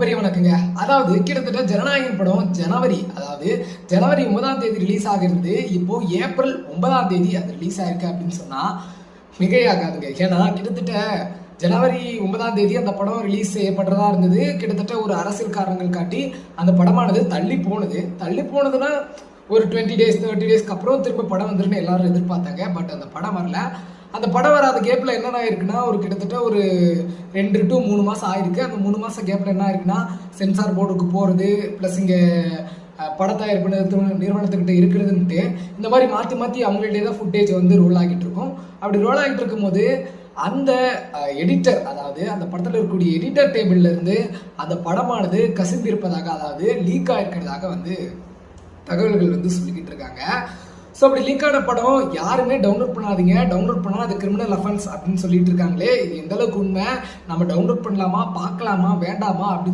பெரிய வணக்கங்க. அதாவது கிட்டத்தட்ட ஜனநாயகன் படம் ஜனவரி 9ஆம் தேதி ரிலீஸ் ஆகிறது. இப்போ ஏப்ரல் 9ஆம் தேதி அது ரிலீஸ் ஆயிருக்கு அப்படின்னு சொன்னா மிகையாகாதுங்க. ஏன்னா கிட்டத்தட்ட ஜனவரி 9ஆம் தேதி அந்த படம் ரிலீஸ் செய்யப்படுறதா இருந்தது. கிட்டத்தட்ட ஒரு அரசியல் காரணங்கள் காட்டி அந்த படமானது தள்ளி போனதுன்னா ஒரு 20 டேஸ் 30 டேஸ்க்கு அப்புறம் திரும்ப படம் வந்துருன்னு எல்லாரும் எதிர்பார்த்தாங்க. பட் அந்த படம் வரல. அந்த படம் வராத கேப்பில் என்னென்ன ஆயிருக்குன்னா ஒரு கிட்டத்தட்ட ஒரு 2 to 3 மாதம் ஆயிருக்கு. அந்த 3 மாதம் கேப்பில் என்ன ஆயிருக்குன்னா சென்சார் போர்டுக்கு போகிறது, ப்ளஸ் இங்கே படத்தயாரிப்பு நிறுவனத்துக்கிட்ட இருக்கிறதுன்ட்டு இந்த மாதிரி மாற்றி அவங்கள்டே தான் ஃபுட்டேஜ் வந்து ரோல் ஆகிட்டு இருக்கும். அப்படி ரோல் ஆகிட்டு இருக்கும்போது அந்த எடிட்டர், அதாவது அந்த படத்தில் இருக்கக்கூடிய எடிட்டர் டேபிள்ல இருந்து அந்த படமானது கசிந்திருப்பதாக, அதாவது லீக் ஆகிருக்கிறதாக வந்து தகவல்கள் வந்து சொல்லிக்கிட்டு இருக்காங்க. ஸோ அப்படி லீக் ஆன படம் யாருமே டவுன்லோட் பண்ணாதீங்க, டவுன்லோட் பண்ணால் அது கிரிமினல் அஃபென்ஸ் அப்படின்னு சொல்லிட்டு இருக்காங்களே, இது எந்த அளவுக்கு உண்மை, நம்ம டவுன்லோட் பண்ணலாமா, பார்க்கலாமா, வேண்டாமா அப்படின்னு